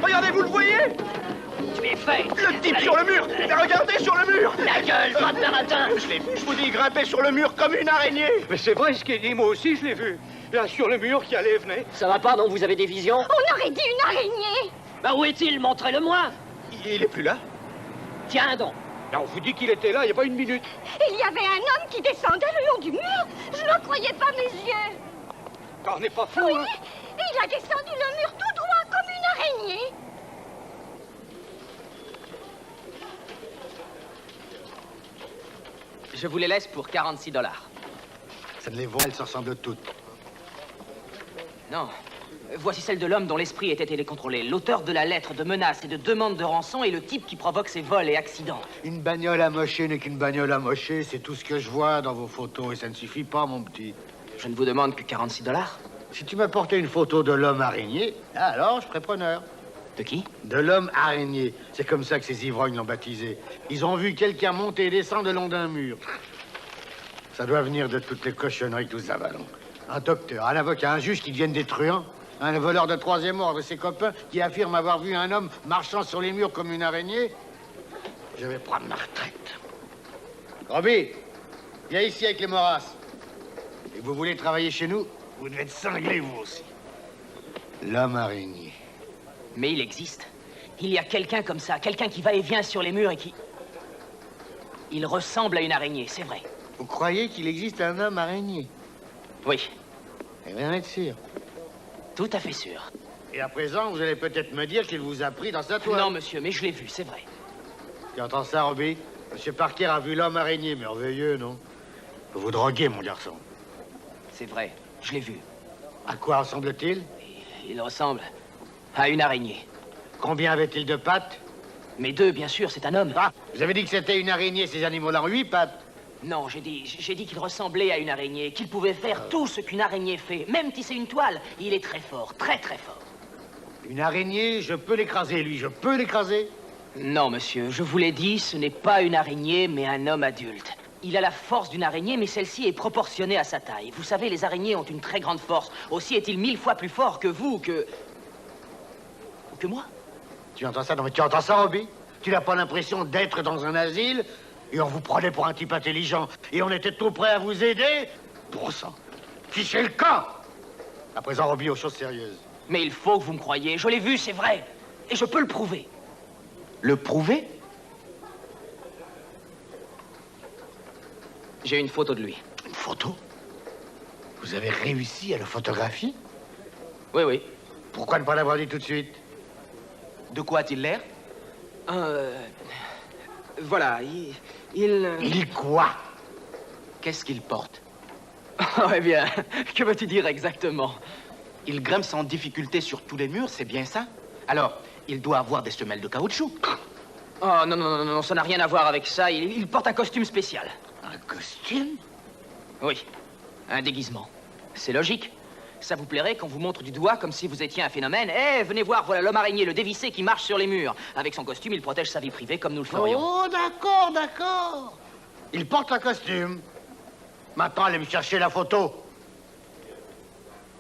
Regardez, vous le voyez? Tu es fait. Le type sur le mur. Regardez sur le mur. La gueule, va te baratin. Je l'ai vu, je vous dis, grimper sur le mur comme une araignée. Mais c'est vrai ce qu'il dit, moi aussi je l'ai vu. Là, sur le mur qui allait et venait. Ça va pas, non? Vous avez des visions? On aurait dit une araignée. Bah où est-il? Montrez-le-moi. Il est plus là. Tiens donc. Là, on vous dit qu'il était là, il n'y a pas une minute. Il y avait un homme qui descendait le long du mur. Je ne croyais pas mes yeux. On n'est pas fou, Oui, hein? il a descendu le mur tout droit comme une araignée. Je vous les laisse pour 46 $. Ça ne les vaut, elles se ressemblent toutes. Non, Voici celle de l'homme dont l'esprit était télécontrôlé. L'auteur de la lettre de menace et de demande de rançon est le type qui provoque ces vols et accidents. Une bagnole amochée n'est qu'une bagnole amochée. C'est tout ce que je vois dans vos photos et ça ne suffit pas, mon petit. Je ne vous demande que 46 $. Si tu m'apportais une photo de l'homme araignée, alors je serais preneur. De qui? De l'homme araignée. C'est comme ça que ces ivrognes l'ont baptisé. Ils ont vu quelqu'un monter et descendre le long d'un mur. Ça doit venir de toutes les cochonneries que nous avalons. Un docteur, un avocat, un juge qui deviennent des truands. Un voleur de troisième ordre et ses copains qui affirment avoir vu un homme marchant sur les murs comme une araignée. Je vais prendre ma retraite. Robbie, viens ici avec les morasses. Et vous voulez travailler chez nous? Vous devez être cinglé, vous aussi. L'homme araignée. Mais il existe. Il y a quelqu'un comme ça, quelqu'un qui va et vient sur les murs et qui... Il ressemble à une araignée, c'est vrai. Vous croyez qu'il existe un homme araignée? Oui, Eh bien, être sûr. tout à fait sûr. Et à présent, vous allez peut-être me dire qu'il vous a pris dans sa toile. Non, monsieur, mais je l'ai vu, c'est vrai. Tu entends ça, Robbie? Monsieur Parker a vu l'homme araignée, merveilleux, non? Vous vous droguez, mon garçon. C'est vrai, je l'ai vu. À quoi ressemble-t-il? Il ressemble à une araignée. Combien avait-il de pattes? Mais deux, bien sûr, c'est un homme. Ah, vous avez dit que c'était une araignée, ces animaux-là ont 8 pattes. Non, j'ai dit qu'il ressemblait à une araignée, qu'il pouvait faire tout ce qu'une araignée fait, même tisser une toile. Il est très fort, très très fort. Une araignée, je peux l'écraser, lui, je peux l'écraser. Non, monsieur, je vous l'ai dit, ce n'est pas une araignée, mais un homme adulte. Il a la force d'une araignée, mais celle-ci est proportionnée à sa taille. Vous savez, les araignées ont une très grande force. Aussi est-il 1000 fois plus fort que vous, que moi. Tu entends ça? Non, mais tu entends ça, Robbie? Tu n'as pas l'impression d'être dans un asile et on vous prenait pour un type intelligent et on était tout prêt à vous aider? Bon sang, fichez le camp! À présent, Robbie, aux choses sérieuses. Mais il faut que vous me croyiez, je l'ai vu, c'est vrai. Et je peux le prouver. Le prouver? J'ai une photo de lui. Une photo? Vous avez réussi à le photographier? Oui, oui. Pourquoi ne pas l'avoir dit tout de suite? De quoi a-t-il l'air? Voilà, Il quoi? Qu'est-ce qu'il porte? Oh, eh bien, que veux-tu dire exactement? Il grimpe sans difficulté sur tous les murs, c'est bien ça? Alors, il doit avoir des semelles de caoutchouc. Oh, non, non, non, non, ça n'a rien à voir avec ça. Il porte un costume spécial. Un costume? Oui, un déguisement. C'est logique. Ça vous plairait qu'on vous montre du doigt comme si vous étiez un phénomène? Eh, venez voir, voilà l'homme araignée, le dévissé qui marche sur les murs. Avec son costume, il protège sa vie privée comme nous le ferions. Oh, d'accord, d'accord. Il porte un costume. Maintenant, allez me chercher la photo.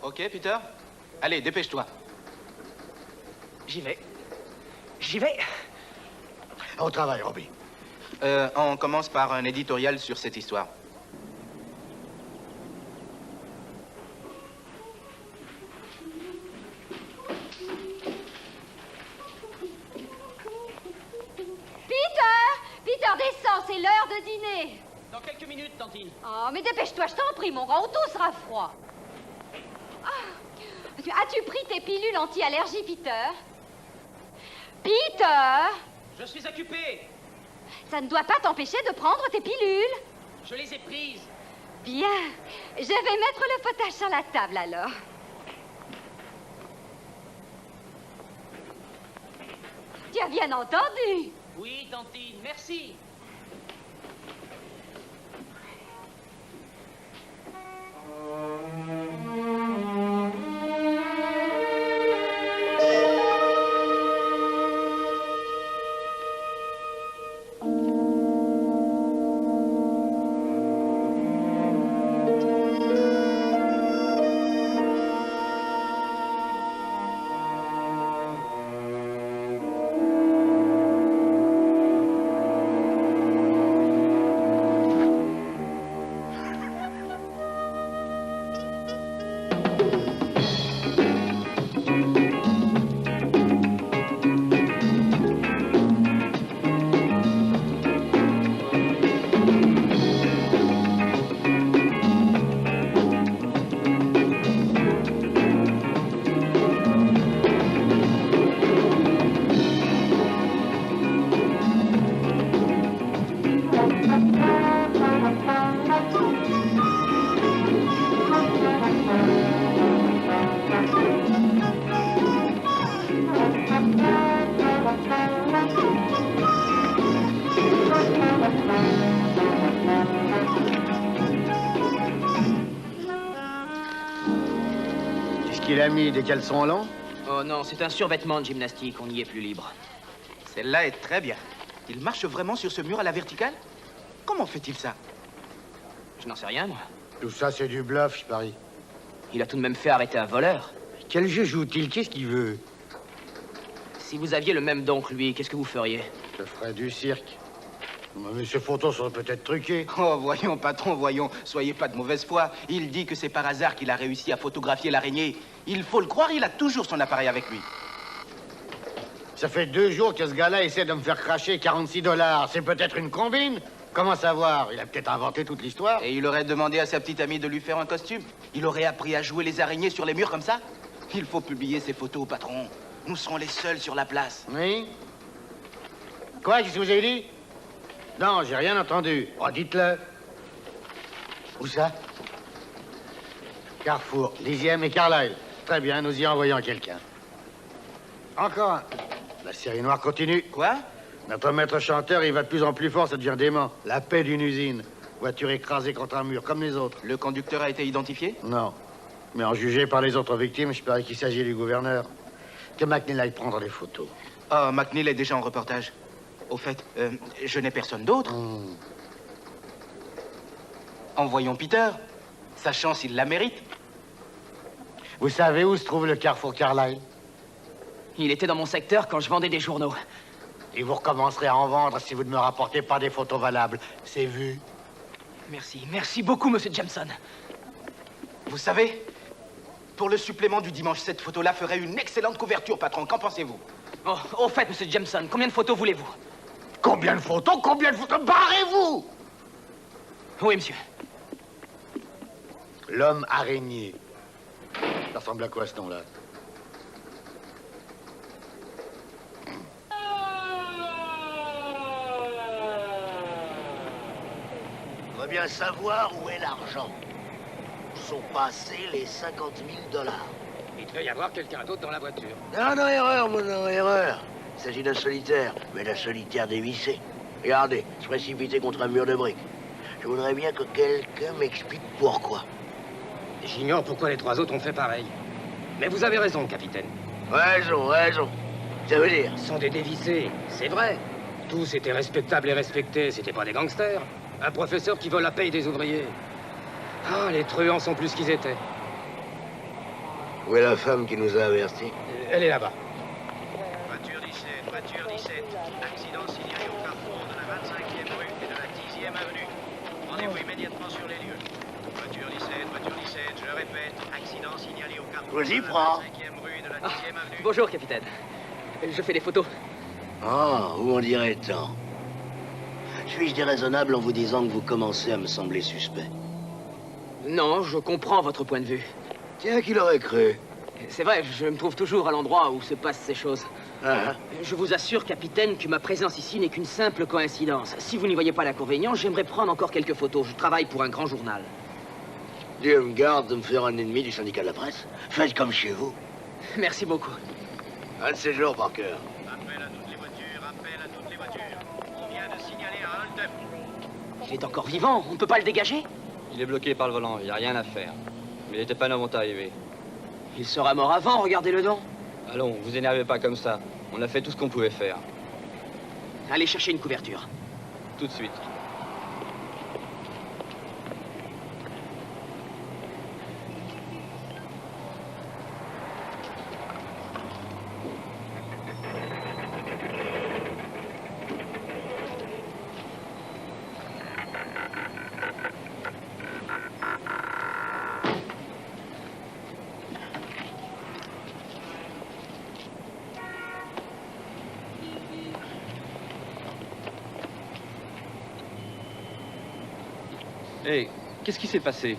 Ok, Peter? Allez, dépêche-toi. J'y vais. J'y vais. Au travail, Robbie. On commence par un éditorial sur cette histoire. Peter, descends, c'est l'heure de dîner. Dans quelques minutes, Tantine. Oh, mais dépêche-toi, je t'en prie, mon grand, tout sera froid. Ah, as-tu pris tes pilules anti-allergie, Peter? Peter! Je suis occupé. Ça ne doit pas t'empêcher de prendre tes pilules. Je les ai prises. Bien, je vais mettre le potage sur la table, alors. Tu as bien entendu? Oui, Tantine, merci. qu'il a mis des caleçons longs? Oh non, c'est un survêtement de gymnastique, on y est plus libre. Celle-là est très bien. Il marche vraiment sur ce mur à la verticale? Comment fait-il ça? Je n'en sais rien, moi. Tout ça, c'est du bluff, je parie. Il a tout de même fait arrêter un voleur. Quel jeu joue-t-il? Qu'est-ce qu'il veut? Si vous aviez le même don que lui, qu'est-ce que vous feriez? Je ferais du cirque. Mais ces photos seraient peut-être truquées. Oh, voyons, patron, voyons. Soyez pas de mauvaise foi. Il dit que c'est par hasard qu'il a réussi à photographier l'araignée. Il faut le croire, il a toujours son appareil avec lui. Ça fait 2 jours que ce gars-là essaie de me faire cracher 46 $. C'est peut-être une combine? Comment savoir? Il a peut-être inventé toute l'histoire. Et il aurait demandé à sa petite amie de lui faire un costume. Il aurait appris à jouer les araignées sur les murs comme ça. Il faut publier ces photos, patron. Nous serons les seuls sur la place. Oui? Quoi? Qu'est-ce que vous avez dit? Non, j'ai rien entendu. Oh, dites-le. Où ça? Carrefour, 10e et Carlisle. Très bien, nous y envoyons quelqu'un. Encore un. La série noire continue. Quoi? Notre maître chanteur, il va de plus en plus fort, ça devient dément. La paix d'une usine. Voiture écrasée contre un mur, comme les autres. Le conducteur a été identifié? Non. Mais en jugé par les autres victimes, je parie qu'il s'agit du gouverneur. Que McNeil aille prendre les photos. Oh, McNeil est déjà en reportage. Au fait, je n'ai personne d'autre. Envoyons Peter. Sa chance, il la mérite. Vous savez où se trouve le carrefour Carlisle? Il était dans mon secteur quand je vendais des journaux. Et vous recommencerez à en vendre si vous ne me rapportez pas des photos valables. C'est vu. Merci, merci beaucoup, monsieur Jameson. Vous savez, pour le supplément du dimanche, cette photo-là ferait une excellente couverture, patron. Qu'en pensez-vous? Oh, au fait, monsieur Jameson, combien de photos voulez-vous? Combien de photos? Combien de photos? Barrez-vous! Oui, monsieur. L'homme araignée. Ça ressemble à quoi, ce nom-là? On va bien savoir où est l'argent. Où sont passés les 50 000 $. Il devait y avoir quelqu'un d'autre dans la voiture. Non, non, erreur, mon non, erreur. Il s'agit d'un solitaire, mais d'un solitaire dévissé. Regardez, se précipiter contre un mur de briques. Je voudrais bien que quelqu'un m'explique pourquoi. J'ignore pourquoi les 3 autres ont fait pareil. Mais vous avez raison, capitaine. Raison, raison. Ça veut dire? Ce sont des dévissés, c'est vrai. Tous étaient respectables et respectés, c'était pas des gangsters. Un professeur qui vole la paye des ouvriers. Ah, les truands sont plus qu'ils étaient. Où est la femme qui nous a avertis? Elle est là-bas. Voiture 17. Accident signalé au carrefour de la 25e rue et de la 10e avenue. Rendez-vous immédiatement sur les lieux. Voiture 17, je répète, accident signalé au carrefour Vous y de la prends. 25e rue et de la 10e avenue. Bonjour, capitaine. Je fais des photos. Ah, où on dirait tant. Suis-je déraisonnable en vous disant que vous commencez à me sembler suspect? Non, je comprends votre point de vue. Tiens, qui l'aurait cru? C'est vrai, je me trouve toujours à l'endroit où se passent ces choses. Ah, Je vous assure, capitaine, que ma présence ici n'est qu'une simple coïncidence. Si vous n'y voyez pas l'inconvénient, j'aimerais prendre encore quelques photos. Je travaille pour un grand journal. Dieu me garde de me faire un ennemi du syndicat de la presse. Faites comme chez vous. Merci beaucoup. Un de ces jours, Parker. Appel à toutes les voitures. On vient de signaler un hold-up. Il est encore vivant, on ne peut pas le dégager? Il est bloqué par le volant, il n'y a rien à faire. Mais il n'était pas nommé arrivé. Il sera mort avant, regardez-le donc. Allons, vous énervez pas comme ça. On a fait tout ce qu'on pouvait faire. Allez chercher une couverture. Tout de suite. Hé, qu'est-ce qui s'est passé?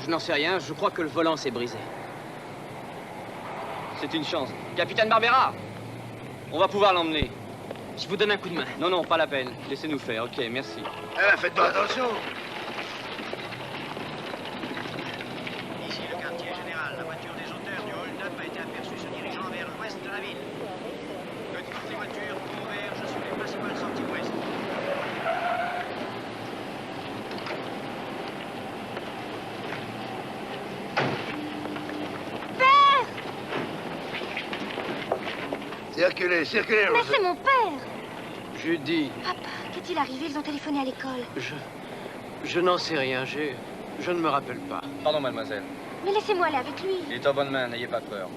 Je n'en sais rien, je crois que le volant s'est brisé. C'est une chance. Capitaine Barbera! On va pouvoir l'emmener. Je vous donne un coup de main. Non, non, pas la peine. Laissez-nous faire, ok, merci. Faites pas attention. Ici le quartier général. La voiture des auteurs du hold-up a été aperçue se dirigeant vers l'ouest de la ville. Que toutes les voitures convergent sur les principales sorties ouest. Circulez, circulez, Mais Rosette. c'est mon père. Judy, Papa, qu'est-il arrivé? Ils ont téléphoné à l'école. je n'en sais rien, je ne me rappelle pas. Pardon, mademoiselle. Mais laissez-moi aller avec lui. Il est en bonne main, n'ayez pas peur.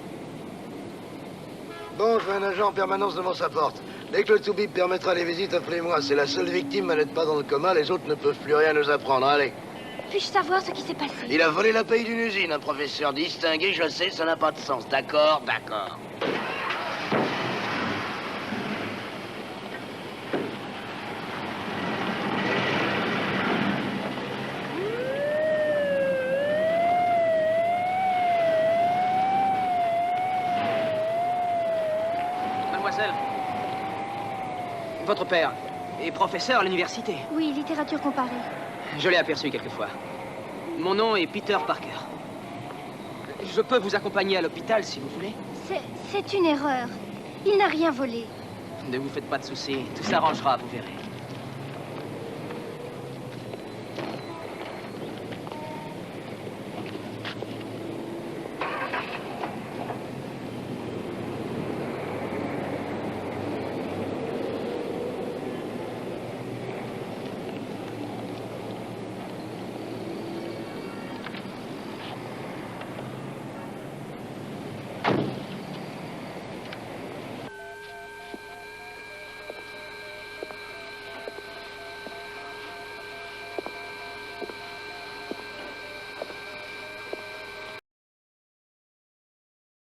Bon, je veux un agent en permanence devant sa porte. Dès que le Toubib permettra les visites, appelez-moi. C'est la seule victime à n'être pas dans le coma. Les autres ne peuvent plus rien nous apprendre. Allez. Puis-je savoir ce qui s'est passé? Il a volé la paye d'une usine, un professeur distingué, je sais, ça n'a pas de sens. D'accord, d'accord. Mademoiselle, votre père est professeur à l'université. Oui, littérature comparée. Je l'ai aperçu quelquefois. Mon nom est Peter Parker. Je peux vous accompagner à l'hôpital si vous voulez. C'est une erreur. Il n'a rien volé. Ne vous faites pas de soucis, tout s'arrangera, vous verrez.